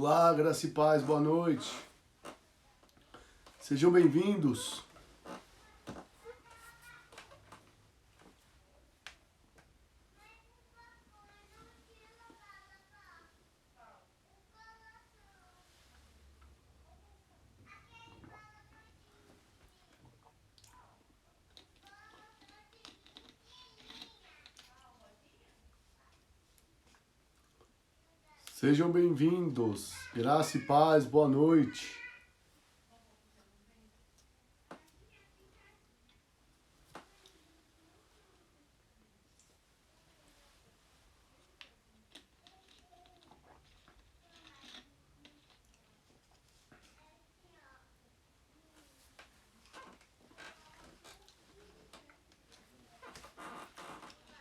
Olá, graça e paz, boa noite. Sejam bem-vindos. Sejam bem-vindos. Graça e paz, boa noite.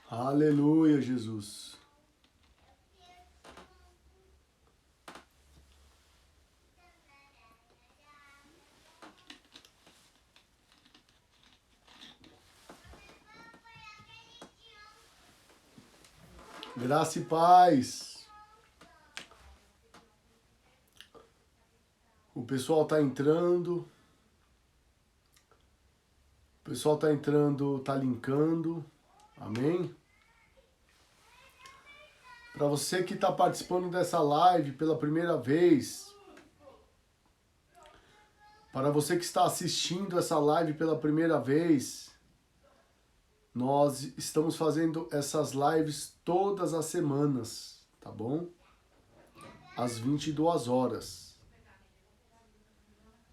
Aleluia, Jesus. Graça e paz. O pessoal tá entrando. O pessoal tá entrando, tá linkando. Amém? Para você que está participando dessa live pela primeira vez, para você que está assistindo essa live pela primeira vez, nós estamos fazendo essas lives todas as semanas, tá bom? Às 22 horas.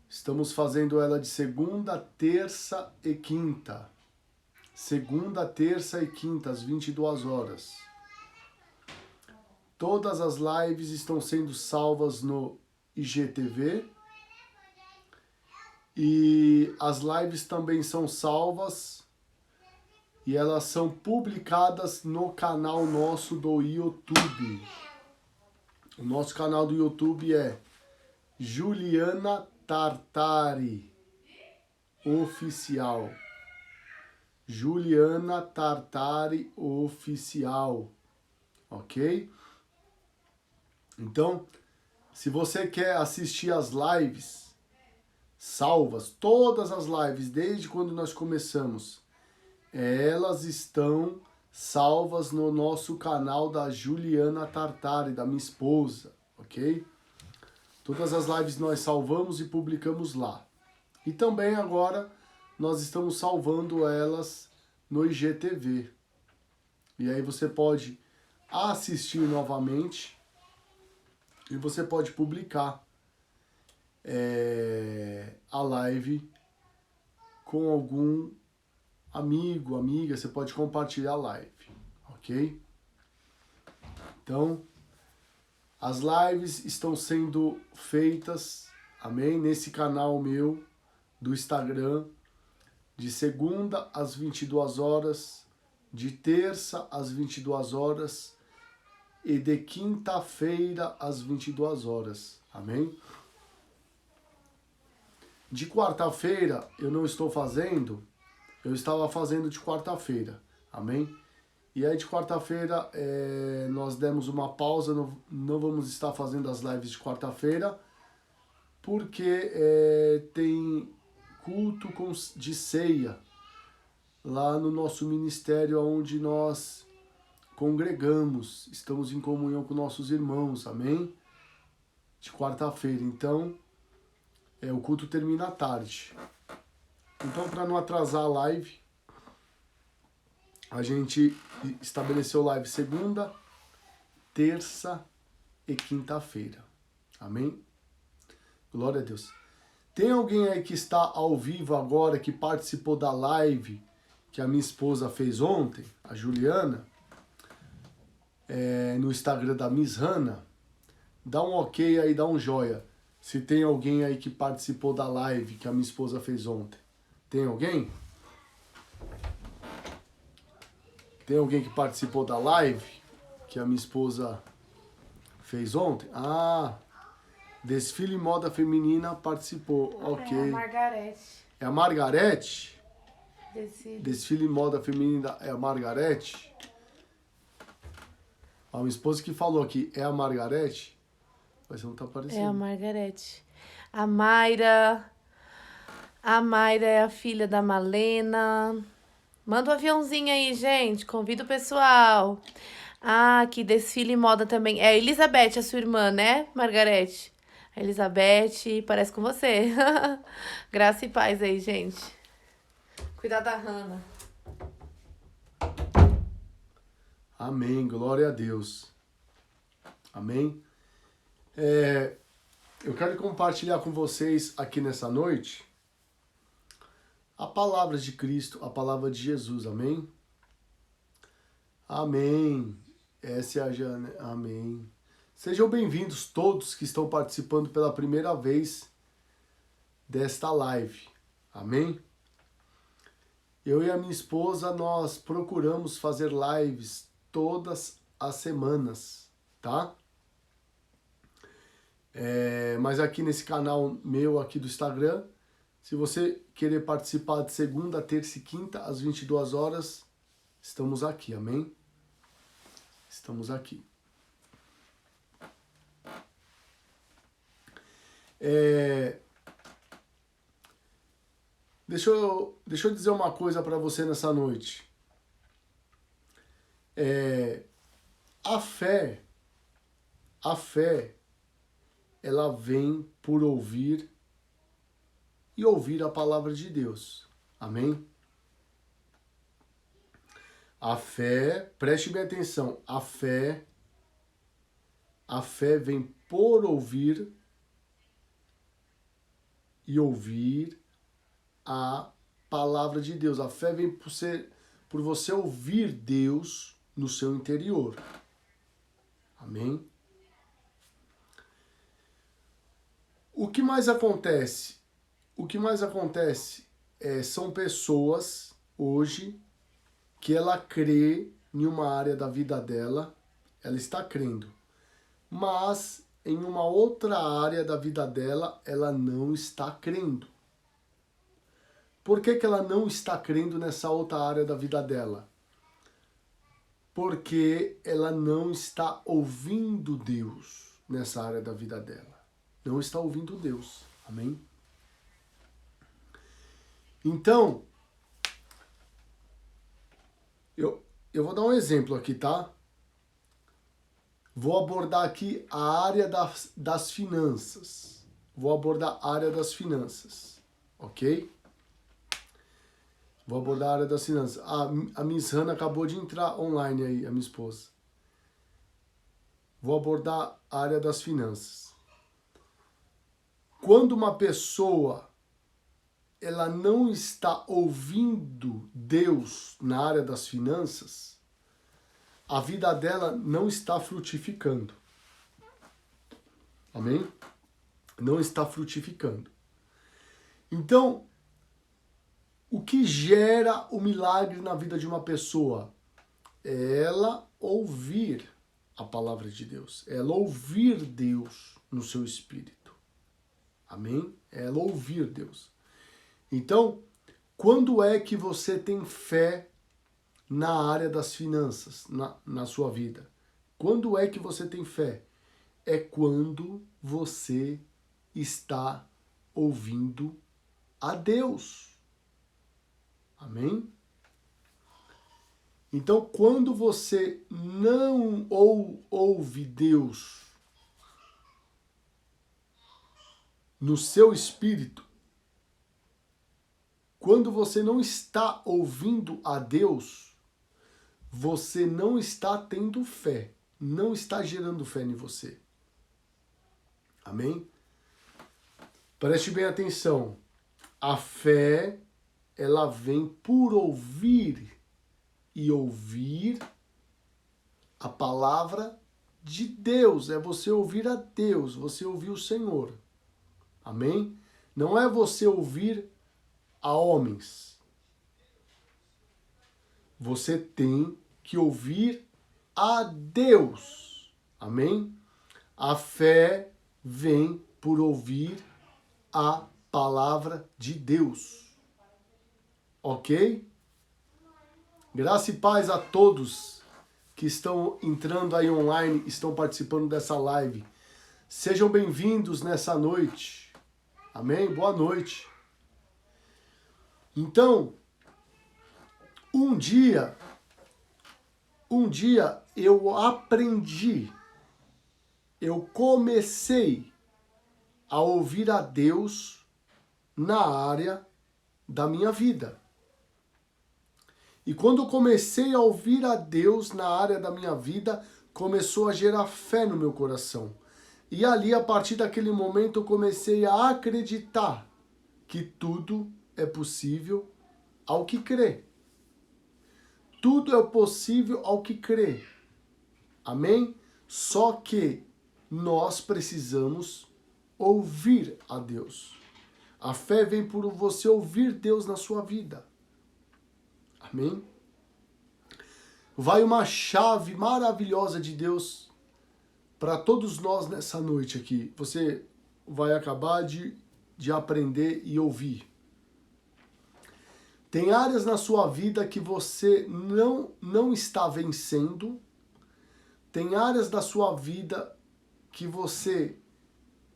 Estamos fazendo ela de segunda, terça e quinta. Segunda, terça e quinta, às 22 horas. Todas as lives estão sendo salvas no IGTV. E as lives também são salvas e elas são publicadas no canal nosso do YouTube. O nosso canal do YouTube é Juliana Tartari Oficial. Juliana Tartari Oficial. Ok? Então, se você quer assistir as lives salvas, todas as lives, desde quando nós começamos, elas estão salvas no nosso canal da Juliana Tartari, da minha esposa, ok? Todas as lives nós salvamos e publicamos lá. E também agora nós estamos salvando elas no IGTV. E aí você pode assistir novamente e você pode publicar a live com algum amigo, amiga, você pode compartilhar a live, ok? Então, as lives estão sendo feitas, amém? Nesse canal meu do Instagram, de segunda às 22 horas, de terça às 22 horas e de quinta-feira às 22 horas, amém? De quarta-feira eu não estou fazendo, eu estava fazendo de quarta-feira, amém? E aí de quarta-feira nós demos uma pausa, não vamos estar fazendo as lives de quarta-feira, porque tem culto de ceia lá no nosso ministério onde nós congregamos, estamos em comunhão com nossos irmãos, amém? De quarta-feira, então o culto termina à tarde. Então, para não atrasar a live, a gente estabeleceu live segunda, terça e quinta-feira. Amém? Glória a Deus. Tem alguém aí que está ao vivo agora, que participou da live que a minha esposa fez ontem, a Juliana, no Instagram da Miss Hannah? Dá um ok aí, dá um joia. Se tem alguém aí que participou da live que a minha esposa fez ontem. Tem alguém? Tem alguém que participou da live que a minha esposa fez ontem? Ah, desfile moda feminina participou. Ok. É a Margarete. É a Margarete? Desfile Moda feminina é a Margarete? A minha esposa que falou aqui é a Margarete. Mas não tá É a aparecendo. Margarete. A Mayra. A Mayra é a filha da Malena. Manda um aviãozinho aí, gente. Convida o pessoal. Ah, que desfile moda também. É a Elizabeth, a sua irmã, né, Margarete? A Elizabeth, parece com você. Graça e paz aí, gente. Cuidado da Hannah. Amém, glória a Deus. Amém. Eu quero compartilhar com vocês aqui nessa noite a palavra de Cristo, a palavra de Jesus, amém? Amém. Essa é a Jane, amém. Sejam bem-vindos todos que estão participando pela primeira vez desta live, amém? Eu e a minha esposa, nós procuramos fazer lives todas as semanas, tá? Mas aqui nesse canal meu aqui do Instagram, se você querer participar de segunda, terça e quinta, às 22 horas, estamos aqui, amém? Estamos aqui. Deixa eu dizer uma coisa para você nessa noite. A fé, ela vem por ouvir e ouvir a palavra de Deus. Amém? A fé, preste bem atenção, a fé vem por ouvir e ouvir a palavra de Deus. A fé vem por você ouvir Deus no seu interior. Amém? O que mais acontece? São pessoas hoje que ela crê em uma área da vida dela, ela está crendo, mas em uma outra área da vida dela, ela não está crendo. Por que ela não está crendo nessa outra área da vida dela? Porque ela não está ouvindo Deus nessa área da vida dela. Não está ouvindo Deus. Amém? Então, eu vou dar um exemplo aqui, tá? Vou abordar aqui a área das finanças. Vou abordar a área das finanças, ok? Vou abordar a área das finanças. A Miss Hannah acabou de entrar online aí, a minha esposa. Vou abordar a área das finanças. Quando uma pessoa ela não está ouvindo Deus na área das finanças, a vida dela não está frutificando. Amém? Não está frutificando. Então, o que gera o milagre na vida de uma pessoa? É ela ouvir a palavra de Deus. É ela ouvir Deus no seu espírito. Amém? É ela ouvir Deus. Então, quando é que você tem fé na área das finanças, na sua vida? Quando é que você tem fé? É quando você está ouvindo a Deus. Amém? Então, quando você não ouve Deus no seu espírito, quando você não está ouvindo a Deus, você não está tendo fé, não está gerando fé em você. Amém? Preste bem atenção. A fé, ela vem por ouvir e ouvir a palavra de Deus. É você ouvir a Deus, você ouvir o Senhor. Amém? Não é você ouvir a homens. Você tem que ouvir a Deus. Amém? A fé vem por ouvir a palavra de Deus. Ok? Graça e paz a todos que estão entrando aí online, estão participando dessa live. Sejam bem-vindos nessa noite. Amém? Boa noite. Então, um dia eu aprendi, eu comecei a ouvir a Deus na área da minha vida. E quando eu comecei a ouvir a Deus na área da minha vida, começou a gerar fé no meu coração. E ali, a partir daquele momento, eu comecei a acreditar que tudo é possível ao que crê. Tudo é possível ao que crê. Amém? Só que nós precisamos ouvir a Deus. A fé vem por você ouvir Deus na sua vida. Amém? Vai uma chave maravilhosa de Deus para todos nós nessa noite aqui. Você vai acabar de aprender e ouvir. Tem áreas na sua vida que você não está vencendo. Tem áreas da sua vida que você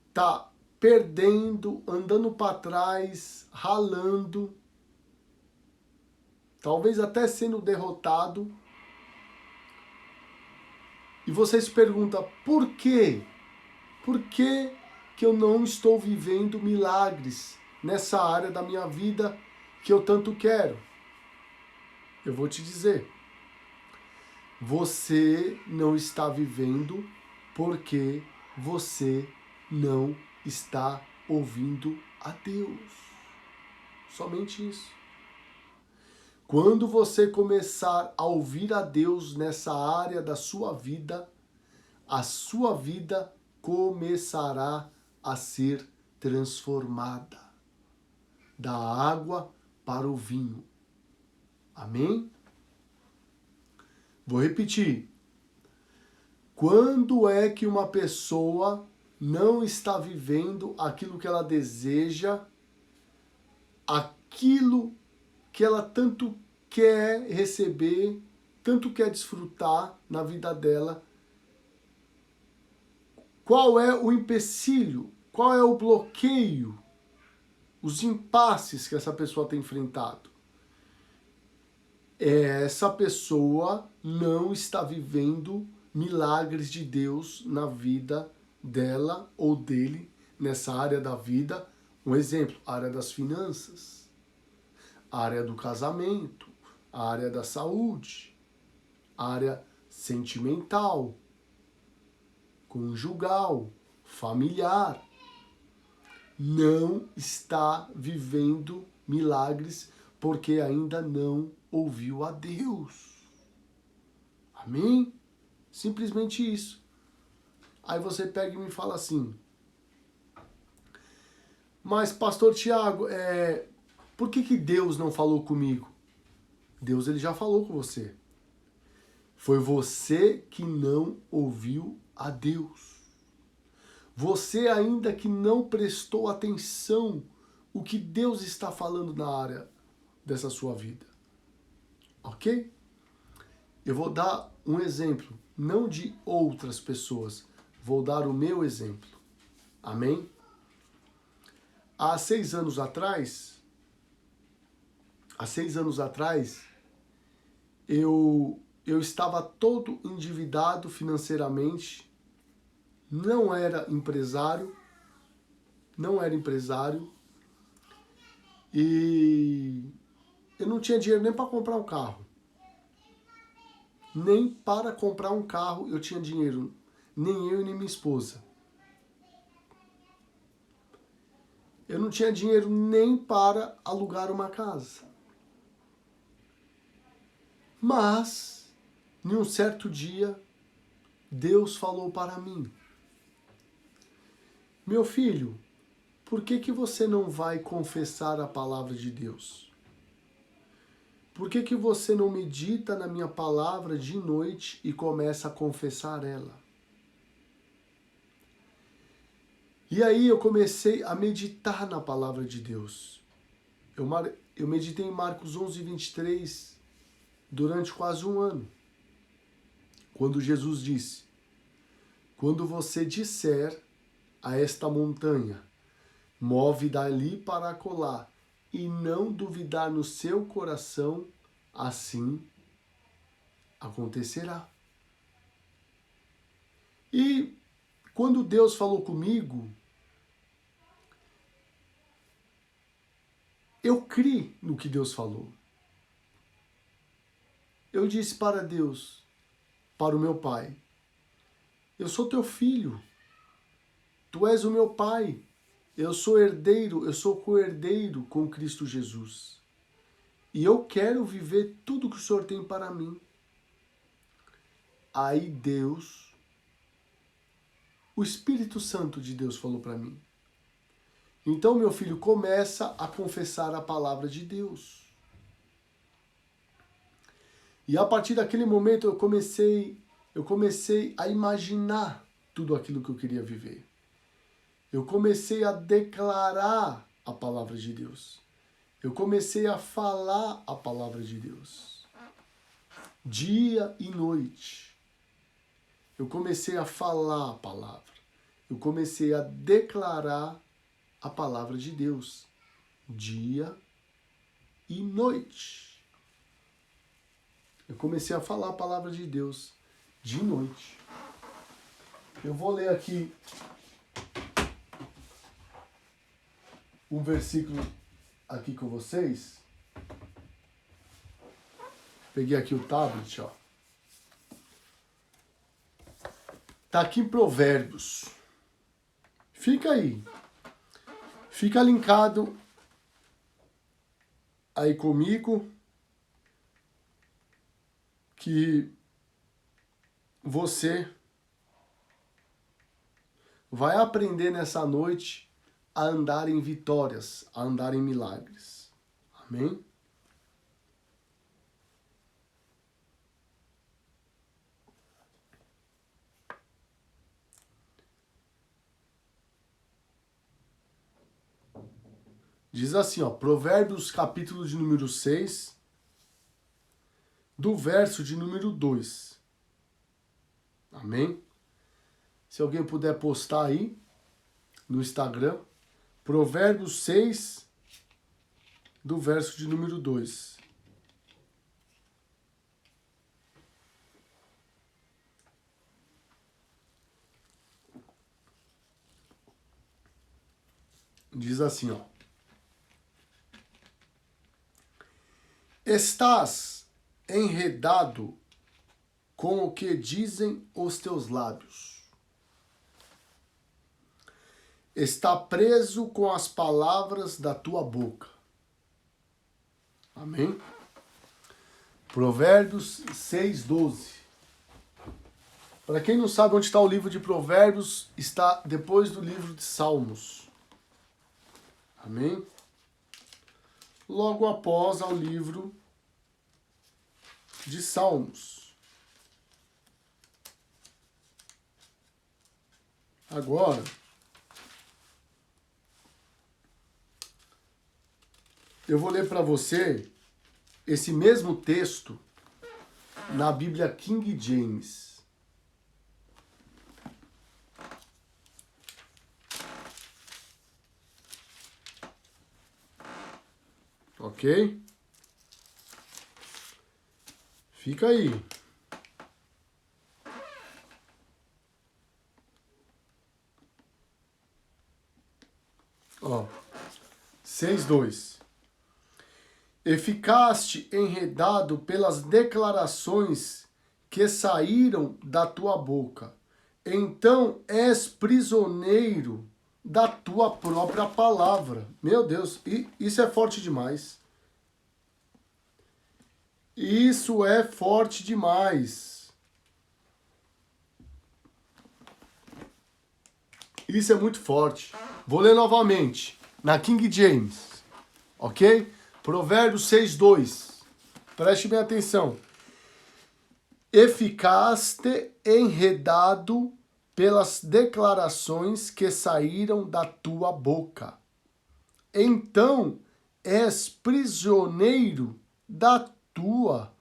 está perdendo, andando para trás, ralando, talvez até sendo derrotado. E você se pergunta, por quê? Por que eu não estou vivendo milagres nessa área da minha vida que eu tanto quero? Eu vou te dizer. Você não está vivendo porque você não está ouvindo a Deus. Somente isso. Quando você começar a ouvir a Deus nessa área da sua vida, a sua vida começará a ser transformada da água para o vinho. Amém? Vou repetir. Quando é que uma pessoa não está vivendo aquilo que ela deseja, aquilo que ela tanto quer receber, tanto quer desfrutar na vida dela? Qual é o empecilho? Qual é o bloqueio? Os impasses que essa pessoa tem enfrentado? Essa pessoa não está vivendo milagres de Deus na vida dela ou dele, nessa área da vida. Um exemplo, a área das finanças, a área do casamento, a área da saúde, a área sentimental, conjugal, familiar. Não está vivendo milagres porque ainda não ouviu a Deus. Amém? Simplesmente isso. Aí você pega e me fala assim, mas pastor Tiago, por que Deus não falou comigo? Deus, ele já falou com você. Foi você que não ouviu a Deus. Você ainda que não prestou atenção o que Deus está falando na área dessa sua vida. Ok? Eu vou dar um exemplo, não de outras pessoas. Vou dar o meu exemplo. Amém? Há 6 anos atrás, eu estava todo endividado financeiramente, não era empresário, e eu não tinha dinheiro nem para comprar um carro. Nem para comprar um carro eu tinha dinheiro, nem eu nem minha esposa. Eu não tinha dinheiro nem para alugar uma casa. Mas, em um certo dia, Deus falou para mim, meu filho, por que você não vai confessar a palavra de Deus? Por que você não medita na minha palavra de noite e começa a confessar ela? E aí eu comecei a meditar na palavra de Deus. Eu meditei em Marcos 11, 23 durante quase um ano. Quando Jesus disse, quando você disser a esta montanha, move dali para acolá, e não duvidar no seu coração, assim acontecerá. E quando Deus falou comigo, eu criei no que Deus falou. Eu disse para Deus, para o meu pai, eu sou teu filho, tu és o meu pai, eu sou herdeiro, eu sou co-herdeiro com Cristo Jesus. E eu quero viver tudo que o Senhor tem para mim. Aí Deus, o Espírito Santo de Deus falou para mim. Então, meu filho, começa a confessar a palavra de Deus. E a partir daquele momento eu comecei a imaginar tudo aquilo que eu queria viver. Eu comecei a declarar a palavra de Deus. Eu comecei a falar a palavra de Deus. Dia e noite. Eu comecei a falar a palavra. Eu comecei a declarar a palavra de Deus. Dia e noite. Eu comecei a falar a palavra de Deus de noite. Eu vou ler aqui um versículo aqui com vocês. Peguei aqui o tablet, ó. Tá aqui em Provérbios. Fica aí. Fica linkado aí comigo, que você vai aprender nessa noite a andar em vitórias, a andar em milagres. Amém? Diz assim, ó, Provérbios capítulo de número 6, do verso de número 2. Amém? Se alguém puder postar aí no Instagram, Provérbios 6, do verso de número 2. Diz assim, ó. Estás enredado com o que dizem os teus lábios. Está preso com as palavras da tua boca. Amém? Provérbios 6:12. Para quem não sabe onde está o livro de Provérbios, está depois do livro de Salmos. Amém? Logo após ao livro de Salmos. Agora, eu vou ler para você esse mesmo texto na Bíblia King James. Ok? Fica aí. Ó, 6:2. E ficaste enredado pelas declarações que saíram da tua boca. Então és prisioneiro da tua própria palavra. Meu Deus, isso é forte demais. Isso é forte demais. Isso é muito forte. Vou ler novamente, na King James. Ok? Provérbios 6:2. Preste bem atenção. E ficaste enredado pelas declarações que saíram da tua boca. Então és prisioneiro da tua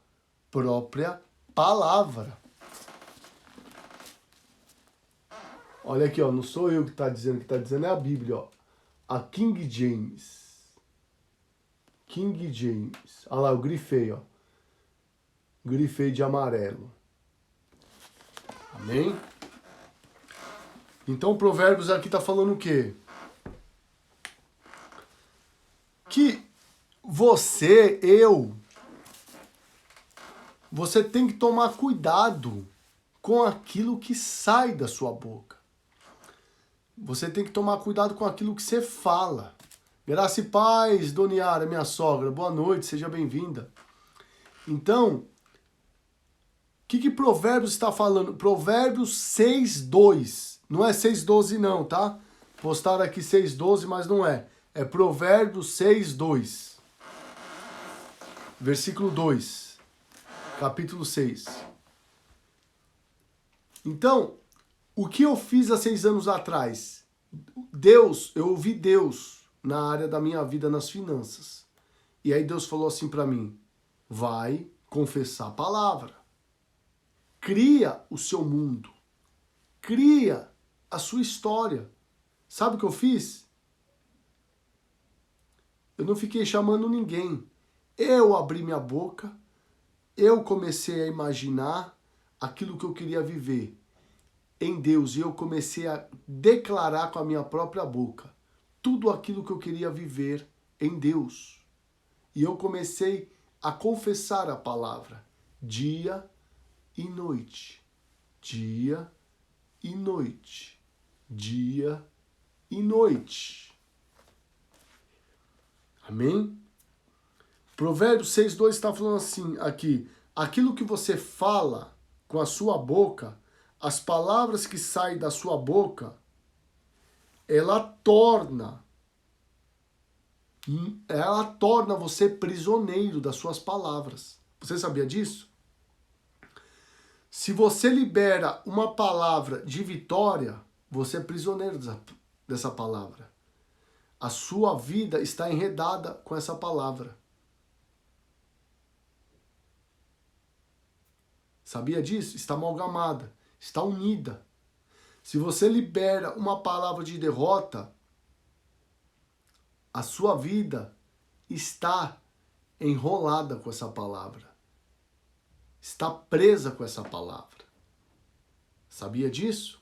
própria palavra. Olha aqui, ó, não sou eu que está dizendo é a Bíblia, ó. A King James. King James. Olha lá, eu grifei, ó. Grifei de amarelo. Amém? Então, Provérbios aqui está falando o quê? Que você tem que tomar cuidado com aquilo que sai da sua boca. Você tem que tomar cuidado com aquilo que você fala. Graça e paz, Doniara, minha sogra. Boa noite, seja bem-vinda. Então, o que Provérbios está falando? Provérbios 6:2. Não é 6:12 não, tá? Postaram aqui 6:12, mas não é. É Provérbios 6:2. Versículo 2. Capítulo 6. Então, o que eu fiz há 6 anos atrás? Eu ouvi Deus na área da minha vida, nas finanças. E aí Deus falou assim para mim, vai confessar a palavra. Cria o seu mundo. Cria a sua história. Sabe o que eu fiz? Eu não fiquei chamando ninguém. Eu abri minha boca, eu comecei a imaginar aquilo que eu queria viver em Deus e eu comecei a declarar com a minha própria boca tudo aquilo que eu queria viver em Deus. E eu comecei a confessar a palavra dia e noite, dia e noite, dia e noite. Amém? Provérbios 6:2 está falando assim aqui, aquilo que você fala com a sua boca, as palavras que saem da sua boca, ela torna você prisioneiro das suas palavras. Você sabia disso? Se você libera uma palavra de vitória, você é prisioneiro dessa palavra. A sua vida está enredada com essa palavra. Sabia disso? Está amalgamada, está unida. Se você libera uma palavra de derrota, a sua vida está enrolada com essa palavra. Está presa com essa palavra. Sabia disso?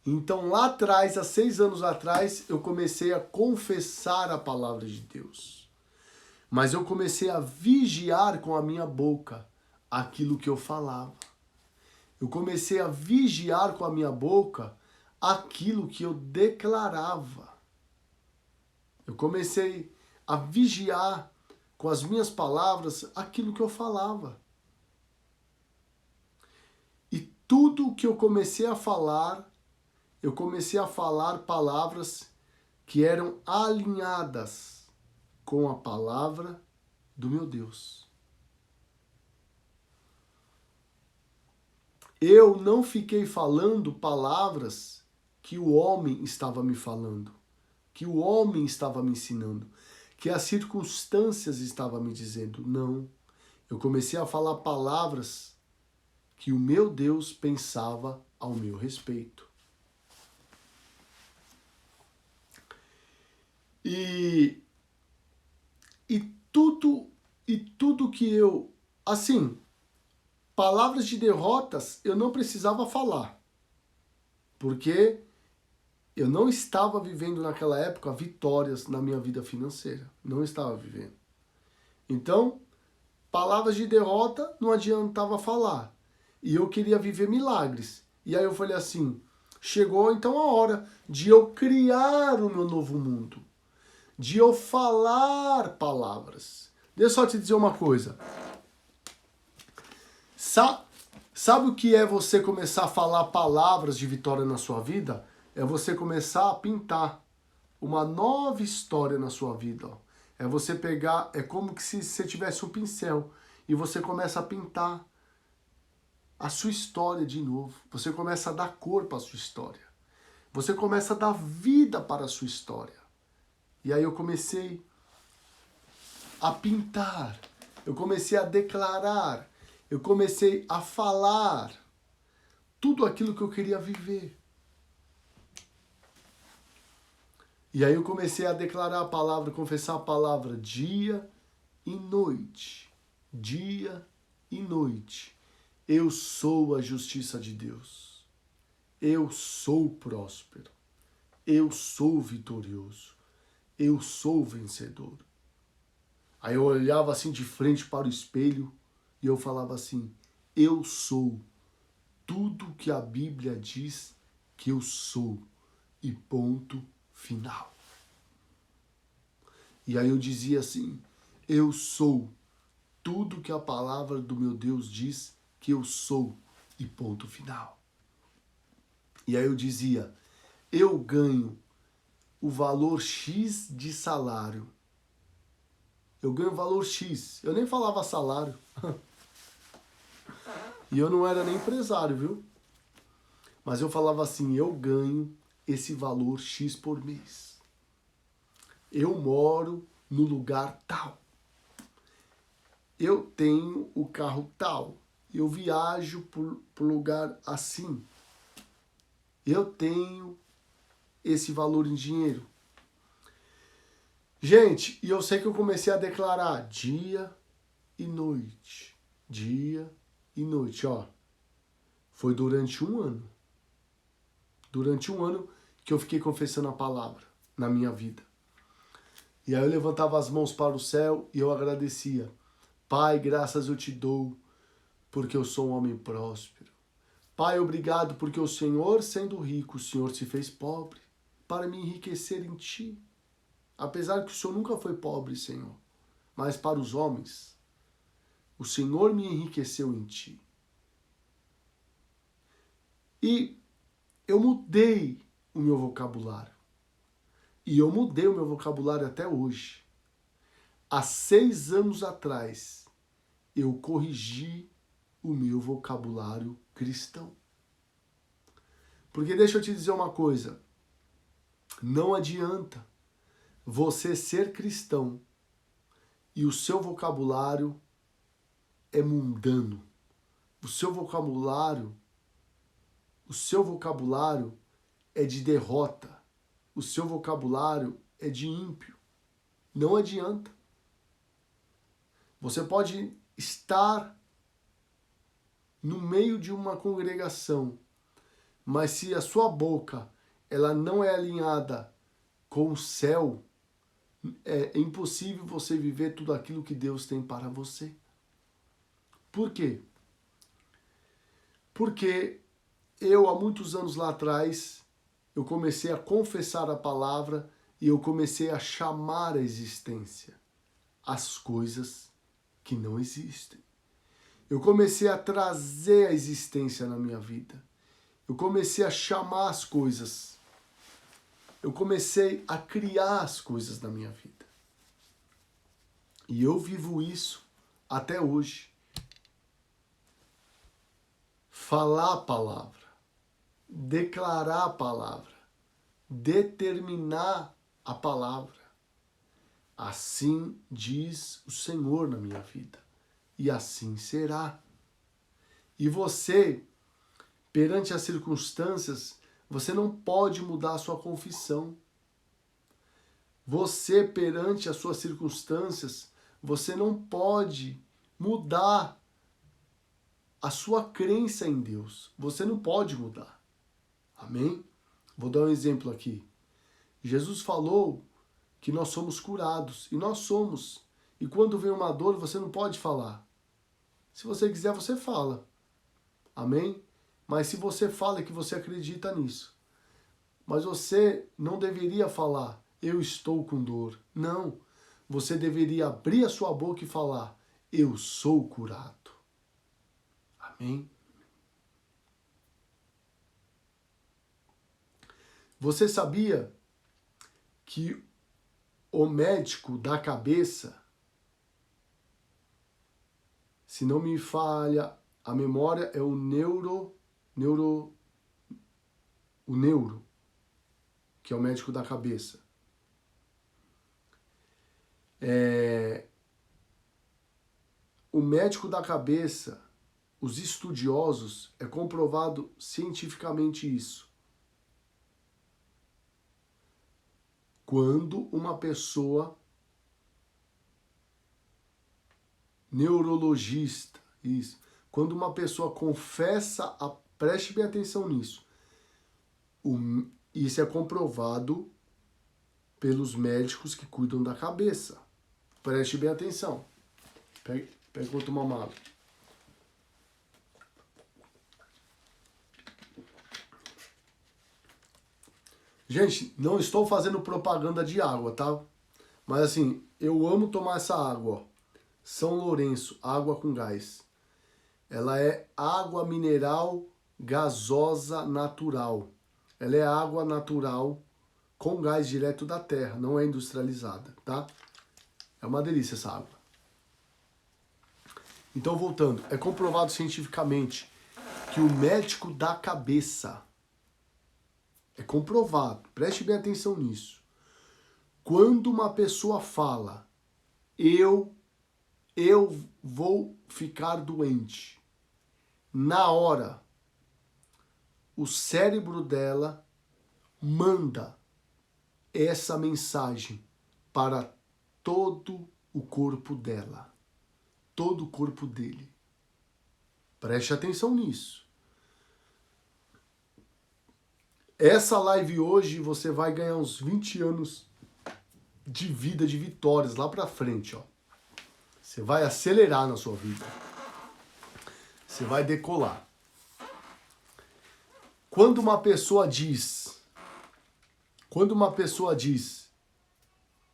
Então lá atrás, há 6 anos atrás, eu comecei a confessar a palavra de Deus. Mas eu comecei a vigiar com a minha boca aquilo que eu falava. Eu comecei a vigiar com a minha boca aquilo que eu declarava. Eu comecei a vigiar com as minhas palavras aquilo que eu falava. E tudo que eu comecei a falar palavras que eram alinhadas com a palavra do meu Deus. Eu não fiquei falando palavras que o homem estava me falando, que o homem estava me ensinando, que as circunstâncias estavam me dizendo. Não. Eu comecei a falar palavras que o meu Deus pensava ao meu respeito. E tudo que eu... Assim, palavras de derrotas eu não precisava falar. Porque eu não estava vivendo naquela época vitórias na minha vida financeira. Não estava vivendo. Então, palavras de derrota não adiantava falar. E eu queria viver milagres. E aí eu falei assim, chegou então a hora de eu criar o meu novo mundo. De eu falar palavras. Deixa eu só te dizer uma coisa. Sabe o que é você começar a falar palavras de vitória na sua vida? É você começar a pintar uma nova história na sua vida. Ó. É você pegar, é como que se você tivesse um pincel e você começa a pintar a sua história de novo. Você começa a dar cor para a sua história. Você começa a dar vida para a sua história. E aí eu comecei a pintar, eu comecei a declarar, eu comecei a falar tudo aquilo que eu queria viver. E aí eu comecei a declarar a palavra, confessar a palavra dia e noite. Dia e noite. Eu sou a justiça de Deus. Eu sou próspero. Eu sou vitorioso. Eu sou vencedor. Aí eu olhava assim de frente para o espelho e eu falava assim: eu sou tudo que a Bíblia diz que eu sou. E ponto final. E aí eu dizia assim: eu sou tudo que a palavra do meu Deus diz que eu sou. E ponto final. E aí eu dizia: eu ganho o valor X de salário. Eu ganho o valor X. Eu nem falava salário. E eu não era nem empresário, viu? Mas eu falava assim: eu ganho esse valor X por mês. Eu moro no lugar tal. Eu tenho o carro tal. Eu viajo por lugar assim. Eu tenho esse valor em dinheiro. Gente, e eu sei que eu comecei a declarar dia e noite. Dia e noite, ó. Foi durante um ano. Durante um ano que eu fiquei confessando a palavra na minha vida. E aí eu levantava as mãos para o céu e eu agradecia. Pai, graças eu te dou, porque eu sou um homem próspero. Pai, obrigado, porque o Senhor, sendo rico, o Senhor se fez pobre, para me enriquecer em ti. Apesar que o Senhor nunca foi pobre, Senhor, mas para os homens, o Senhor me enriqueceu em ti. E eu mudei o meu vocabulário. E eu mudei o meu vocabulário até hoje. Há 6 anos atrás, eu corrigi o meu vocabulário cristão. Porque deixa eu te dizer uma coisa. Não adianta você ser cristão e o seu vocabulário é mundano. O seu vocabulário é de derrota. O seu vocabulário é de ímpio. Não adianta. Você pode estar no meio de uma congregação, mas se a sua boca ela não é alinhada com o céu, é impossível você viver tudo aquilo que Deus tem para você. Por quê? Porque eu, há muitos anos lá atrás, eu comecei a confessar a palavra e eu comecei a chamar a existência as coisas que não existem. Eu comecei a trazer a existência na minha vida. Eu comecei a chamar as coisas. Eu comecei a criar as coisas na minha vida. E eu vivo isso até hoje. Falar a palavra, declarar a palavra, determinar a palavra. Assim diz o Senhor na minha vida. E assim será. E você, perante as circunstâncias, você não pode mudar a sua confissão. Você, perante as suas circunstâncias, você não pode mudar a sua crença em Deus. Você não pode mudar. Amém? Vou dar um exemplo aqui. Jesus falou que nós somos curados. E nós somos. E quando vem uma dor, você não pode falar. Se você quiser, você fala. Amém? Mas se você fala é que você acredita nisso. Mas você não deveria falar, eu estou com dor. Não. Você deveria abrir a sua boca e falar, eu sou curado. Amém? Você sabia que o médico da cabeça, se não me falha a memória, é o neuro, que é o médico da cabeça. O médico da cabeça, os estudiosos, é comprovado cientificamente isso. Quando uma pessoa neurologista, isso, quando uma pessoa confessa, preste bem atenção nisso, isso é comprovado pelos médicos que cuidam da cabeça. Preste bem atenção. Pega outro mamado. Gente, não estou fazendo propaganda de água, tá? Mas assim, eu amo tomar essa água, ó. São Lourenço, água com gás. Ela é água mineral gasosa natural. Ela é água natural com gás direto da terra, não é industrializada, tá? É uma delícia essa água. Então, voltando, é comprovado cientificamente que o médico da cabeça, é comprovado, preste bem atenção nisso. Quando uma pessoa fala, eu vou ficar doente, na hora, o cérebro dela manda essa mensagem para todo o corpo dela, todo o corpo dele. Preste atenção nisso. Essa live hoje você vai ganhar uns 20 anos de vida, de vitórias lá pra frente, ó. Você vai acelerar na sua vida. Você vai decolar. Quando uma pessoa diz,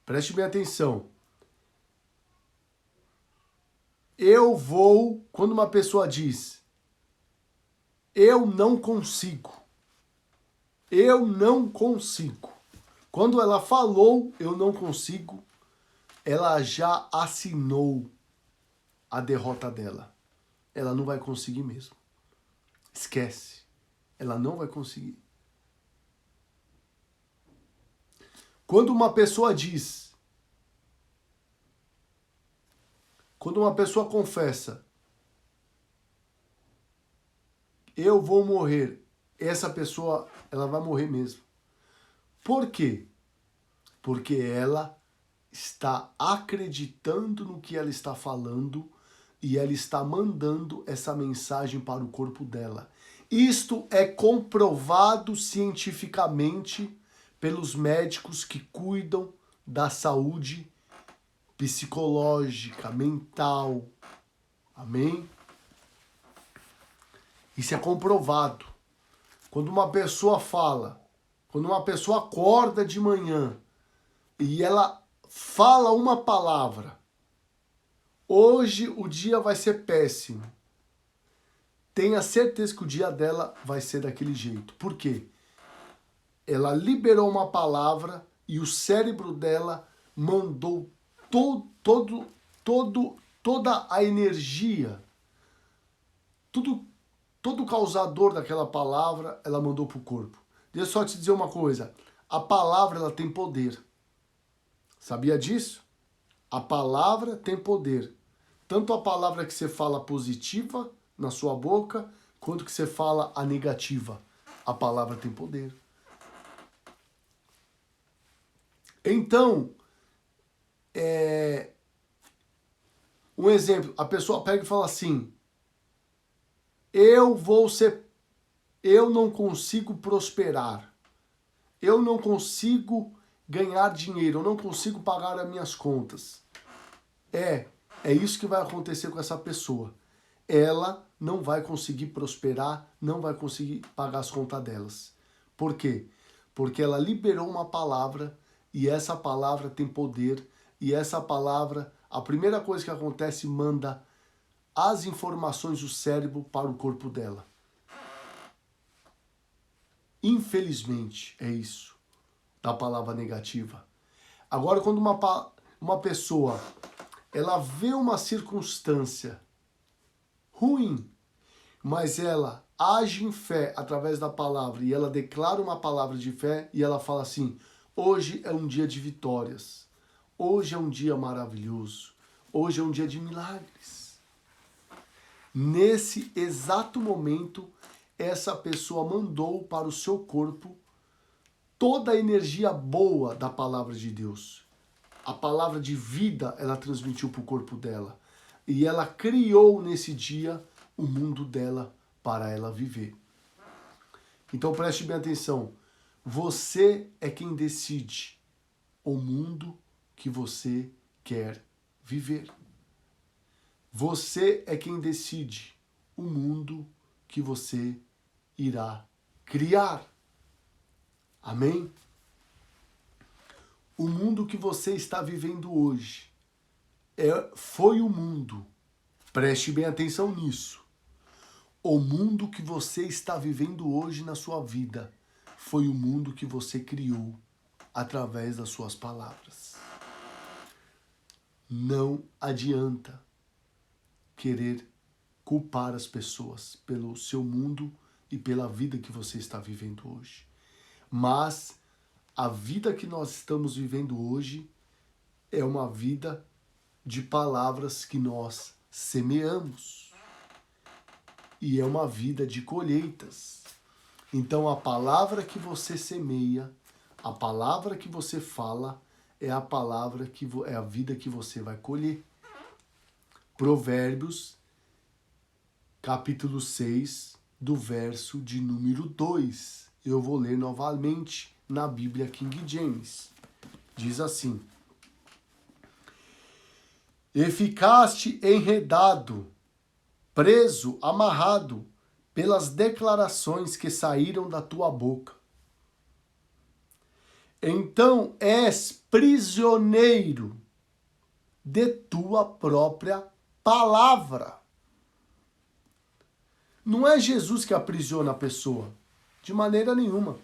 preste bem atenção. Quando uma pessoa diz, eu não consigo. Quando ela falou, eu não consigo, ela já assinou a derrota dela. Ela não vai conseguir mesmo. Esquece. Ela não vai conseguir. Quando uma pessoa confessa, eu vou morrer, essa pessoa, ela vai morrer mesmo. Por quê? Porque ela está acreditando no que ela está falando e ela está mandando essa mensagem para o corpo dela. Isto é comprovado cientificamente pelos médicos que cuidam da saúde psicológica, mental. Amém? Isso é comprovado. Quando uma pessoa fala, quando uma pessoa acorda de manhã e ela fala uma palavra, hoje o dia vai ser péssimo. Tenha certeza que o dia dela vai ser daquele jeito. Por quê? Ela liberou uma palavra e o cérebro dela mandou toda a energia, todo o causador daquela palavra, ela mandou para o corpo. Deixa eu só te dizer uma coisa. A palavra, ela tem poder. Sabia disso? A palavra tem poder. Tanto a palavra que você fala positiva na sua boca, quanto que você fala a negativa. A palavra tem poder. Então, um exemplo, a pessoa pega e fala assim, eu não consigo prosperar, eu não consigo ganhar dinheiro, eu não consigo pagar as minhas contas. É isso que vai acontecer com essa pessoa. Ela não vai conseguir prosperar, não vai conseguir pagar as contas delas. Por quê? Porque ela liberou uma palavra e essa palavra tem poder e essa palavra, a primeira coisa que acontece, manda as informações do cérebro para o corpo dela. Infelizmente, é isso da palavra negativa. Agora, quando uma pessoa ela vê uma circunstância ruim, mas ela age em fé através da palavra e ela declara uma palavra de fé e ela fala assim, hoje é um dia de vitórias, hoje é um dia maravilhoso, hoje é um dia de milagres. Nesse exato momento, essa pessoa mandou para o seu corpo toda a energia boa da palavra de Deus. A palavra de vida ela transmitiu para o corpo dela. E ela criou nesse dia o mundo dela para ela viver. Então preste bem atenção. Você é quem decide o mundo que você quer viver. Você é quem decide o mundo que você irá criar. Amém? O mundo que você está vivendo hoje foi o mundo. Preste bem atenção nisso. O mundo que você está vivendo hoje na sua vida foi o mundo que você criou através das suas palavras. Não adianta querer culpar as pessoas pelo seu mundo e pela vida que você está vivendo hoje. Mas a vida que nós estamos vivendo hoje é uma vida de palavras que nós semeamos. E é uma vida de colheitas. Então a palavra que você semeia, a palavra que você fala, é a palavra que é a vida que você vai colher. Provérbios, capítulo 6, do verso de número 2. Eu vou ler novamente na Bíblia King James. Diz assim: E ficaste enredado, preso, amarrado, pelas declarações que saíram da tua boca. Então és prisioneiro de tua própria palavra. Não é Jesus que aprisiona a pessoa, de maneira nenhuma.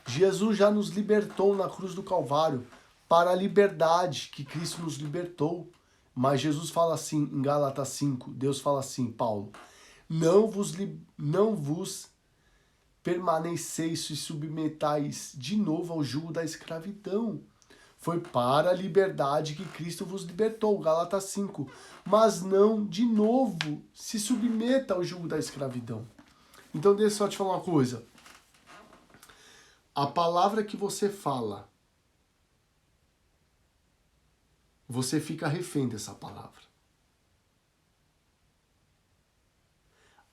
Jesus já nos libertou na cruz do Calvário para a liberdade que Cristo nos libertou. Mas Jesus fala assim em Gálatas 5, Deus fala assim, Paulo, não vos permaneceis e submetais de novo ao jugo da escravidão. Foi para a liberdade que Cristo vos libertou, Gálatas 5. Mas não, de novo, se submeta ao jugo da escravidão. Então deixa eu só te falar uma coisa. A palavra que você fala, você fica refém dessa palavra.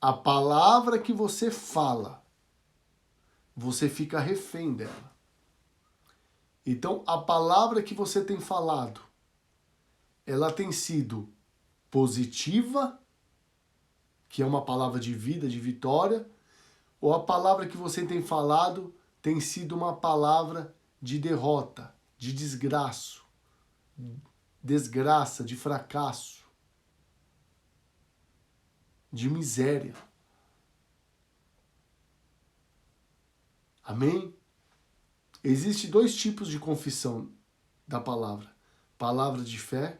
A palavra que você fala, você fica refém dela. Então, a palavra que você tem falado, ela tem sido positiva, que é uma palavra de vida, de vitória, ou a palavra que você tem falado tem sido uma palavra de derrota, de desgraça, de fracasso, de miséria. Amém? Existem dois tipos de confissão da palavra. Palavras de fé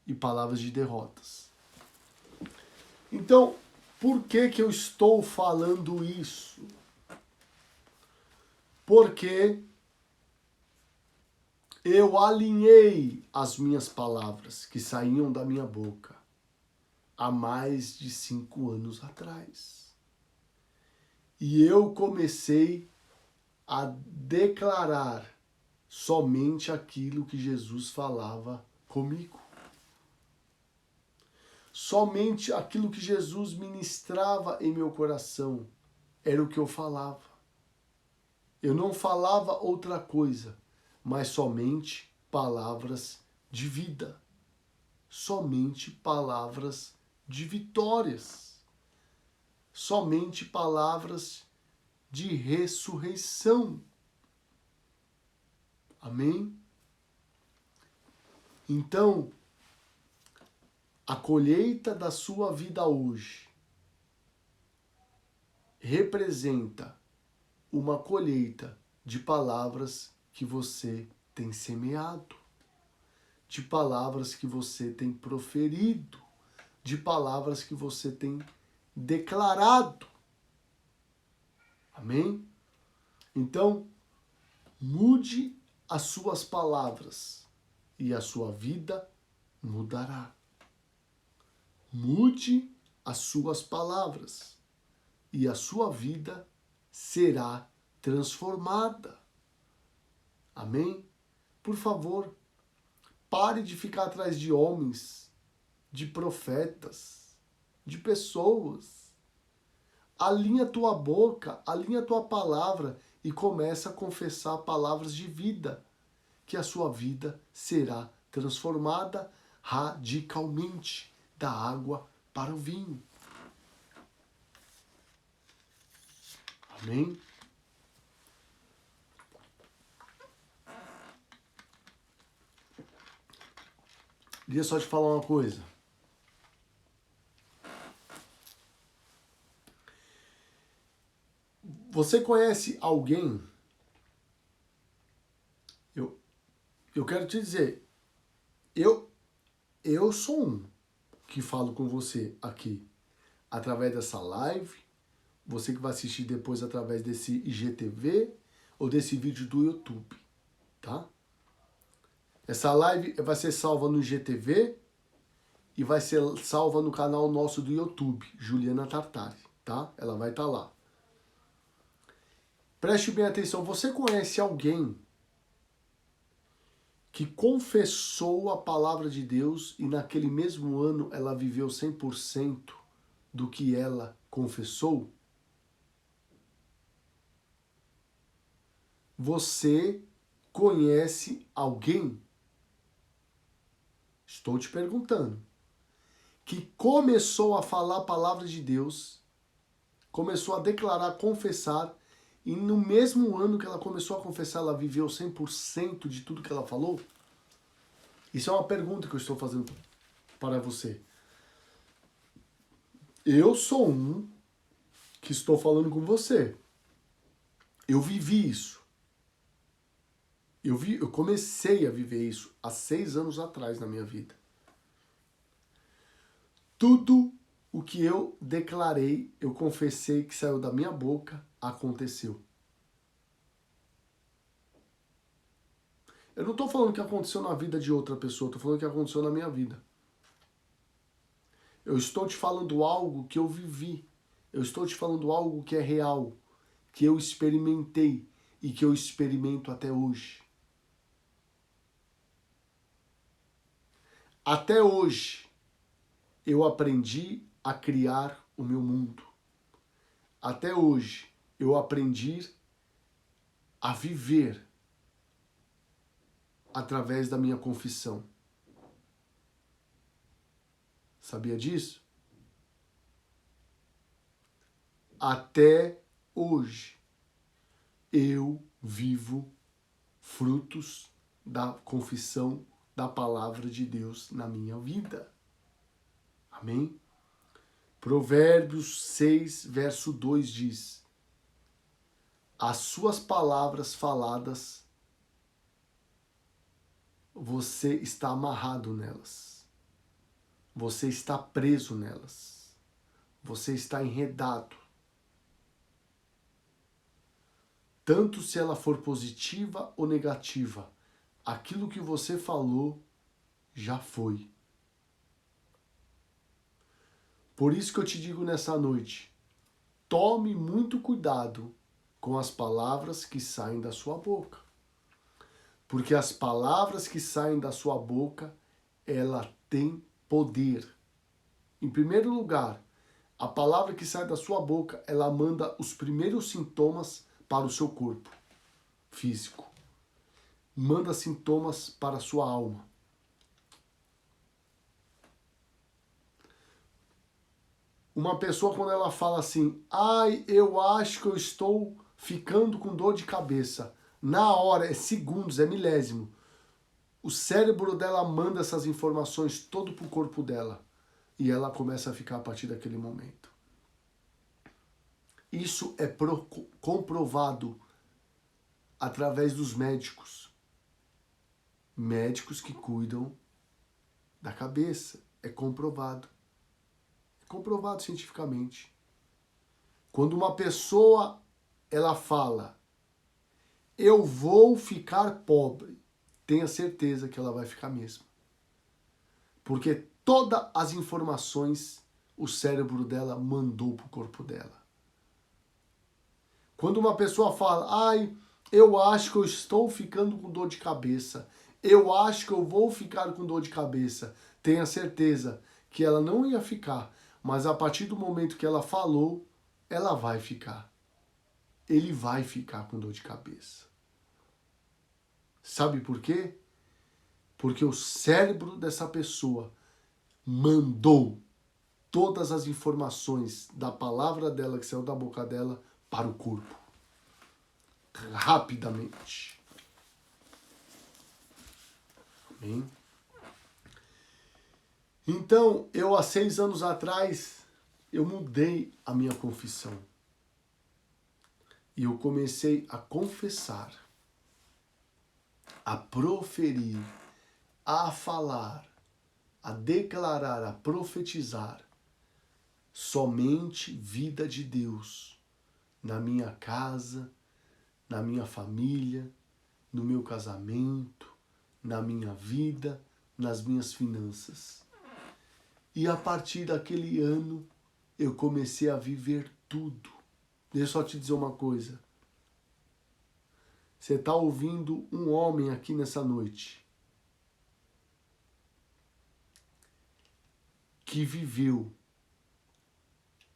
e palavras de derrotas. Então, por que eu estou falando isso? Porque eu alinhei as minhas palavras que saíam da minha boca há mais de 5 anos atrás. E eu comecei a declarar somente aquilo que Jesus falava comigo. Somente aquilo que Jesus ministrava em meu coração era o que eu falava. Eu não falava outra coisa, mas somente palavras de vida. Somente palavras de vitórias. Somente palavras de ressurreição. Amém? Então, a colheita da sua vida hoje representa uma colheita de palavras que você tem semeado, de palavras que você tem proferido, de palavras que você tem declarado. Amém? Então, mude as suas palavras e a sua vida mudará. Mude as suas palavras e a sua vida será transformada. Amém? Por favor, pare de ficar atrás de homens, de profetas, de pessoas. Alinha tua boca, alinha tua palavra e começa a confessar palavras de vida, que a sua vida será transformada radicalmente da água para o vinho. Amém? Queria só te falar uma coisa. Você conhece alguém? Eu quero te dizer, eu sou um que falo com você aqui através dessa live, você que vai assistir depois através desse IGTV ou desse vídeo do YouTube, tá? Essa live vai ser salva no IGTV e vai ser salva no canal nosso do YouTube, Juliana Tartari, tá? Ela vai estar lá. Preste bem atenção, você conhece alguém que confessou a palavra de Deus e naquele mesmo ano ela viveu 100% do que ela confessou? Você conhece alguém? Estou te perguntando. Que começou a falar a palavra de Deus, começou a declarar, confessar, e no mesmo ano que ela começou a confessar, ela viveu 100% de tudo que ela falou? Isso é uma pergunta que eu estou fazendo para você. Eu sou um que estou falando com você. Eu vivi isso. Eu comecei a viver isso há 6 anos atrás na minha vida. Tudo o que eu declarei, eu confessei que saiu da minha boca, aconteceu. Eu não estou falando que aconteceu na vida de outra pessoa, estou falando que aconteceu na minha vida. Eu estou te falando algo que eu vivi. Eu estou te falando algo que é real, que eu experimentei e que eu experimento até hoje. Até hoje, eu aprendi a criar o meu mundo. Até hoje, eu aprendi a viver através da minha confissão. Sabia disso? Até hoje, eu vivo frutos da confissão da palavra de Deus na minha vida. Amém? Provérbios 6, verso 2 diz: as suas palavras faladas, você está amarrado nelas. Você está preso nelas. Você está enredado. Tanto se ela for positiva ou negativa, aquilo que você falou já foi. Por isso que eu te digo nessa noite, tome muito cuidado com as palavras que saem da sua boca. Porque as palavras que saem da sua boca, ela tem poder. Em primeiro lugar, a palavra que sai da sua boca, ela manda os primeiros sintomas para o seu corpo físico. Manda sintomas para a sua alma. Uma pessoa, quando ela fala assim, ai, eu acho que eu estou ficando com dor de cabeça. Na hora, é segundos, é milésimo. O cérebro dela manda essas informações todo pro corpo dela. E ela começa a ficar a partir daquele momento. Isso é comprovado através dos médicos. Médicos que cuidam da cabeça. É comprovado. É comprovado cientificamente. Quando uma pessoa, ela fala, eu vou ficar pobre, tenha certeza que ela vai ficar mesmo. Porque todas as informações o cérebro dela mandou pro corpo dela. Quando uma pessoa fala, ai, Eu acho que eu estou ficando com dor de cabeça. Eu acho que eu vou ficar com dor de cabeça. Tenha certeza que ela não ia ficar, mas a partir do momento que ela falou, ela vai ficar. Ele vai ficar com dor de cabeça. Sabe por quê? Porque o cérebro dessa pessoa mandou todas as informações da palavra dela que saiu da boca dela para o corpo. Rapidamente. Amém? Então, eu há 6 anos atrás, eu mudei a minha confissão. E eu comecei a confessar, a proferir, a falar, a declarar, a profetizar somente vida de Deus na minha casa, na minha família, no meu casamento, na minha vida, nas minhas finanças. E a partir daquele ano, eu comecei a viver tudo. Deixa eu só te dizer uma coisa. Você está ouvindo um homem aqui nessa noite que viveu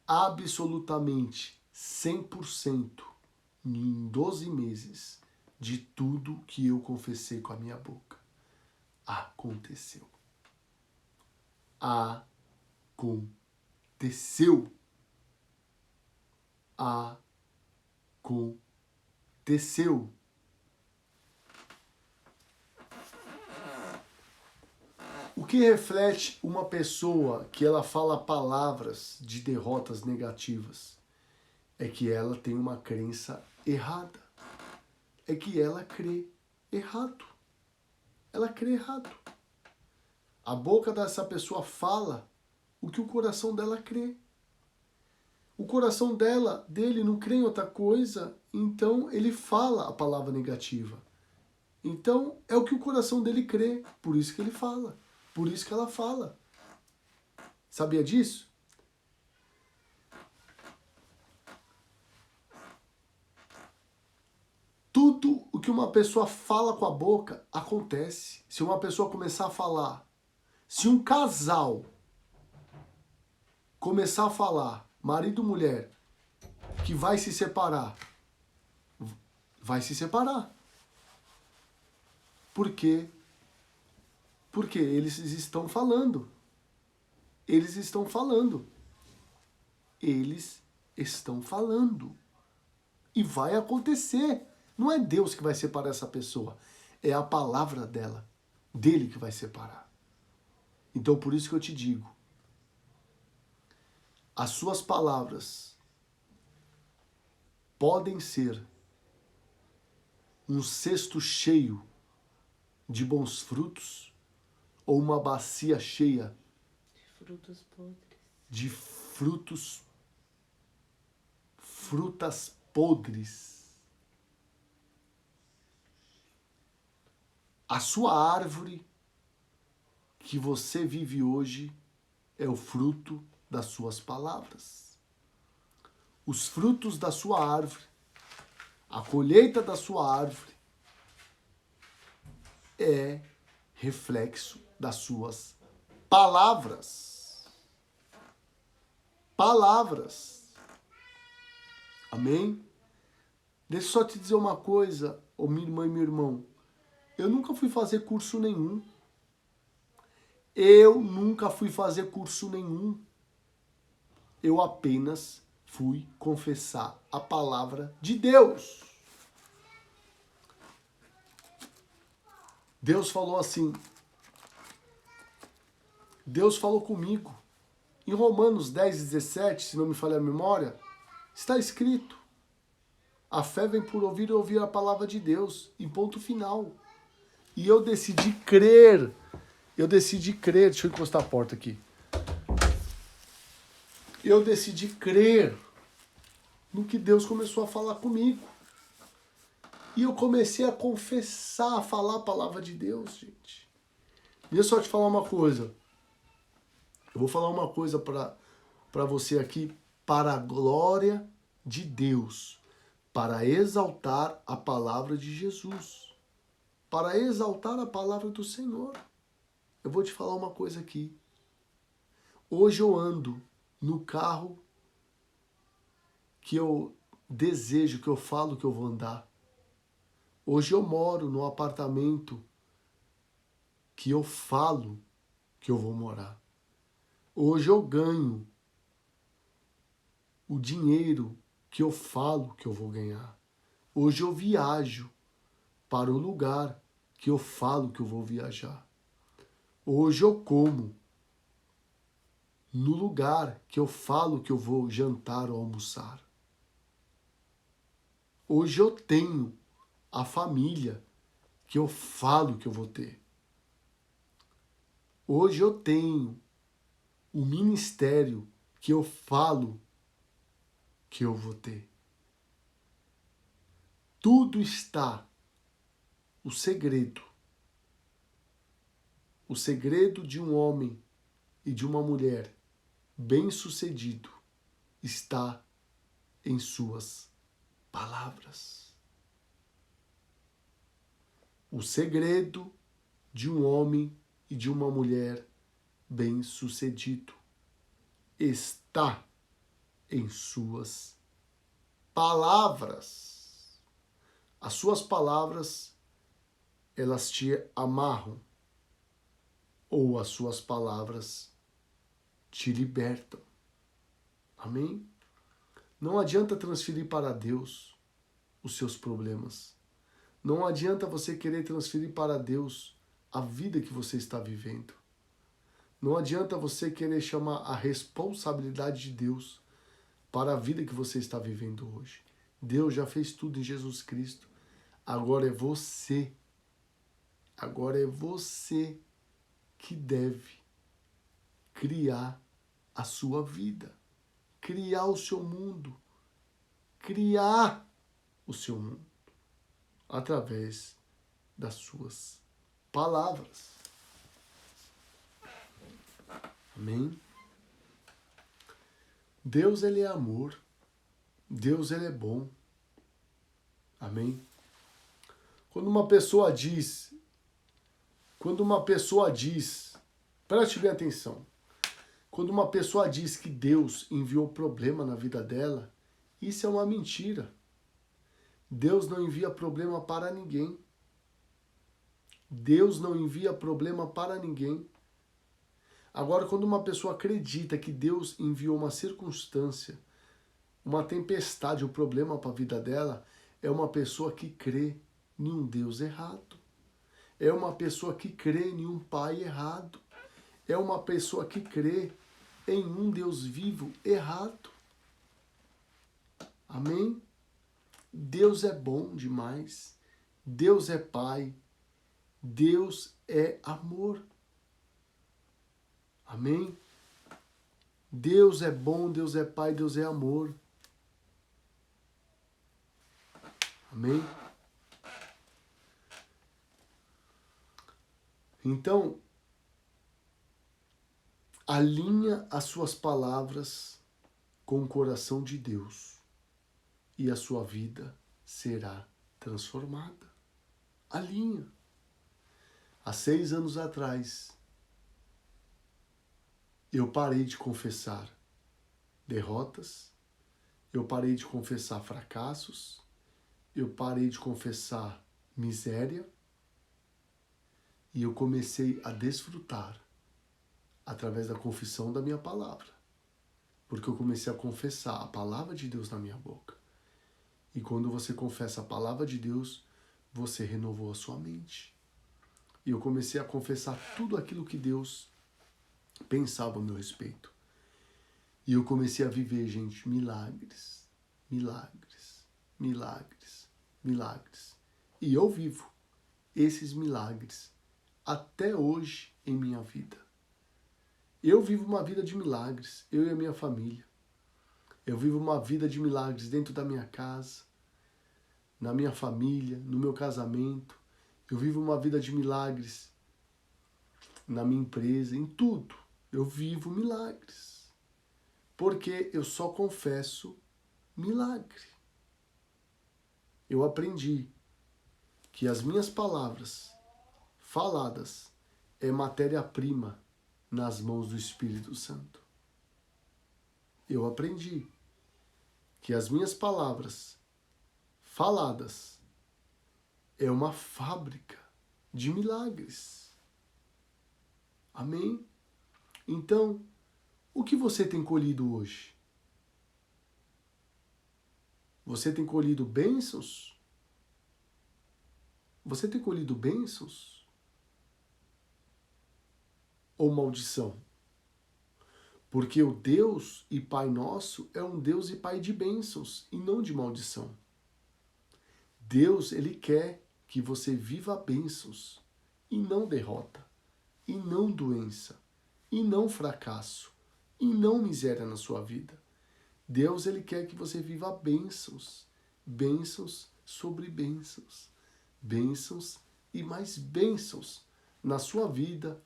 absolutamente 100% em 12 meses de tudo que eu confessei com a minha boca. Aconteceu. Aconteceu. Aconteceu. O que reflete uma pessoa que ela fala palavras de derrotas negativas é que ela tem uma crença errada. É que ela crê errado. Ela crê errado. A boca dessa pessoa fala o que o coração dela crê. O coração dele não crê em outra coisa, então ele fala a palavra negativa. Então é o que o coração dele crê, por isso que ele fala, por isso que ela fala. Sabia disso? Tudo o que uma pessoa fala com a boca acontece. Se uma pessoa começar a falar, se um casal começar a falar, marido e mulher, que vai se separar, vai se separar. Por quê? Porque eles estão falando. Eles estão falando. Eles estão falando. E vai acontecer. Não é Deus que vai separar essa pessoa. É a palavra dele que vai separar. Então por isso que eu te digo. As suas palavras podem ser um cesto cheio de bons frutos ou uma bacia cheia Frutos podres. de frutas podres. A sua árvore que você vive hoje é o fruto das suas palavras. Os frutos da sua árvore, a colheita da sua árvore é reflexo das suas palavras. Palavras. Amém? Deixa eu só te dizer uma coisa, ô minha irmã e meu irmão. Eu nunca fui fazer curso nenhum. Eu nunca fui fazer curso nenhum. Eu apenas fui confessar a palavra de Deus. Deus falou assim. Deus falou comigo. Em Romanos 10:17, se não me falha a memória, está escrito: a fé vem por ouvir e ouvir a palavra de Deus. E ponto final. E eu decidi crer. Deixa eu encostar a porta aqui. Eu decidi crer no que Deus começou a falar comigo. E eu comecei a confessar, a falar a palavra de Deus, gente. Deixa eu só te falar uma coisa. Eu vou falar uma coisa para você aqui, para a glória de Deus. para exaltar a palavra de Jesus, para exaltar a palavra do Senhor. Eu vou te falar uma coisa aqui. Hoje eu ando no carro que eu desejo, que eu falo que eu vou andar. Hoje eu moro no apartamento que eu falo que eu vou morar. Hoje eu ganho o dinheiro que eu falo que eu vou ganhar. Hoje eu viajo para o lugar que eu falo que eu vou viajar. Hoje eu como no lugar que eu falo que eu vou jantar ou almoçar. Hoje eu tenho a família que eu falo que eu vou ter. Hoje eu tenho o ministério que eu falo que eu vou ter. Tudo está. O segredo de um homem e de uma mulher bem-sucedido está em suas palavras. O segredo de um homem e de uma mulher bem-sucedido está em suas palavras. As suas palavras, elas te amarram, ou as suas palavras te libertam. Amém? Não adianta transferir para Deus os seus problemas. Não adianta você querer transferir para Deus a vida que você está vivendo. Não adianta você querer chamar a responsabilidade de Deus para a vida que você está vivendo hoje. Deus já fez tudo em Jesus Cristo. Agora é você. Agora é você que deve criar a sua vida. Criar o seu mundo. Criar o seu mundo. Através das suas palavras. Amém? Deus, ele é amor. Deus, ele é bom. Amém? Quando uma pessoa diz, preste bem atenção, quando uma pessoa diz que Deus enviou problema na vida dela, isso é uma mentira. Deus não envia problema para ninguém. Deus não envia problema para ninguém. Agora, quando uma pessoa acredita que Deus enviou uma circunstância, uma tempestade, um problema para a vida dela, é uma pessoa que crê em um Deus errado. É uma pessoa que crê em um pai errado. É uma pessoa que crê em um Deus vivo errado. Amém? Deus é bom demais. Deus é pai. Deus é amor. Amém? Deus é bom, Deus é pai, Deus é amor. Amém? Então, alinha as suas palavras com o coração de Deus e a sua vida será transformada. Alinha. Há 6 anos atrás, eu parei de confessar derrotas, eu parei de confessar fracassos, eu parei de confessar miséria e eu comecei a desfrutar através da confissão da minha palavra. Porque eu comecei a confessar a palavra de Deus na minha boca. E quando você confessa a palavra de Deus, você renovou a sua mente. E eu comecei a confessar tudo aquilo que Deus pensava a meu respeito. E eu comecei a viver, gente, milagres, milagres, milagres, milagres. E eu vivo esses milagres até hoje em minha vida. Eu vivo uma vida de milagres, eu e a minha família. Eu vivo uma vida de milagres dentro da minha casa, na minha família, no meu casamento. Eu vivo uma vida de milagres na minha empresa, em tudo. Eu vivo milagres. Porque eu só confesso milagre. Eu aprendi que as minhas palavras faladas é matéria-prima nas mãos do Espírito Santo. Eu aprendi que as minhas palavras faladas é uma fábrica de milagres. Amém? Então, o que você tem colhido hoje? Você tem colhido bênçãos? Você tem colhido bênçãos? Ou maldição? Porque o Deus e Pai nosso é um Deus e Pai de bênçãos e não de maldição. Deus, Ele quer que você viva bênçãos e não derrota, e não doença, e não fracasso, e não miséria na sua vida. Deus, Ele quer que você viva bênçãos, bênçãos sobre bênçãos, bênçãos e mais bênçãos na sua vida,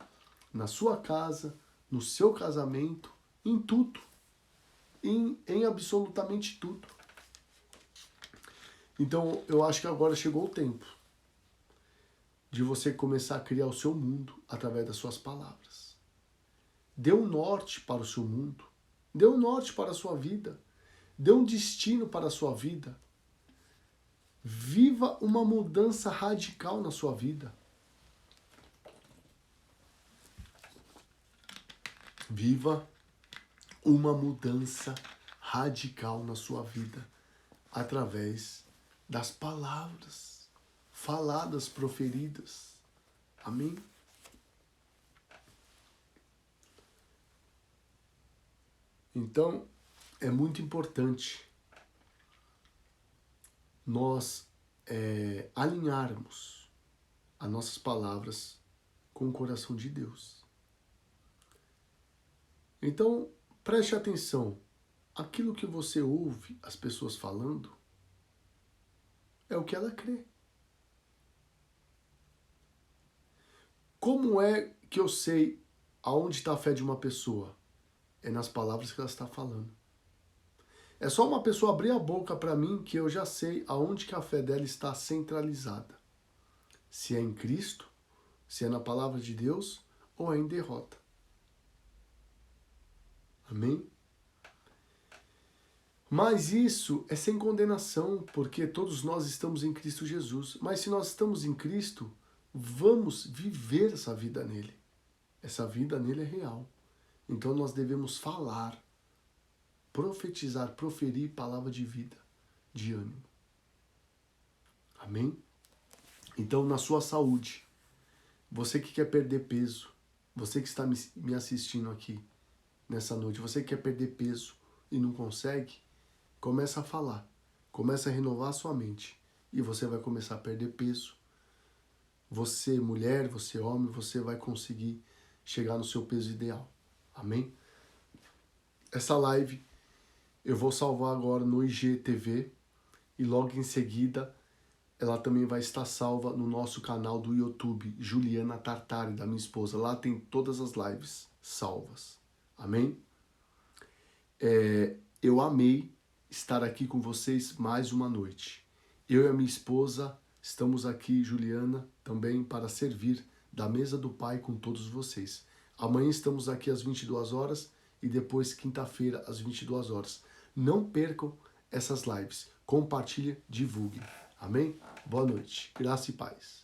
na sua casa, no seu casamento, em tudo, em absolutamente tudo. Então, eu acho que agora chegou o tempo de você começar a criar o seu mundo através das suas palavras. Dê um norte para o seu mundo, dê um norte para a sua vida, dê um destino para a sua vida. Viva uma mudança radical na sua vida. Viva uma mudança radical na sua vida através das palavras faladas, proferidas. Amém? Então, é muito importante nós alinharmos as nossas palavras com o coração de Deus. Então, preste atenção. Aquilo que você ouve as pessoas falando é o que ela crê. Como é que eu sei aonde está a fé de uma pessoa? É nas palavras que ela está falando. É só uma pessoa abrir a boca para mim que eu já sei aonde que a fé dela está centralizada. Se é em Cristo, se é na palavra de Deus ou é em derrota. Amém? Mas isso é sem condenação, porque todos nós estamos em Cristo Jesus. Mas se nós estamos em Cristo, vamos viver essa vida nele. Essa vida nele é real. Então nós devemos falar, profetizar, proferir palavra de vida, de ânimo. Amém? Então, na sua saúde, você que quer perder peso, você que está me assistindo aqui nessa noite, você que quer perder peso e não consegue, começa a falar, começa a renovar a sua mente e você vai começar a perder peso. Você, mulher, você, homem, você vai conseguir chegar no seu peso ideal. Amém? Essa live eu vou salvar agora no IGTV e logo em seguida ela também vai estar salva no nosso canal do YouTube, Juliana Tartari, da minha esposa. Lá tem todas as lives salvas. Amém? Eu amei estar aqui com vocês mais uma noite. Eu e a minha esposa estamos aqui, Juliana, também para servir da mesa do Pai com todos vocês. Amanhã estamos aqui às 22 horas e depois quinta-feira às 22 horas. Não percam essas lives. Compartilhe, divulgue. Amém? Boa noite. Graça e paz.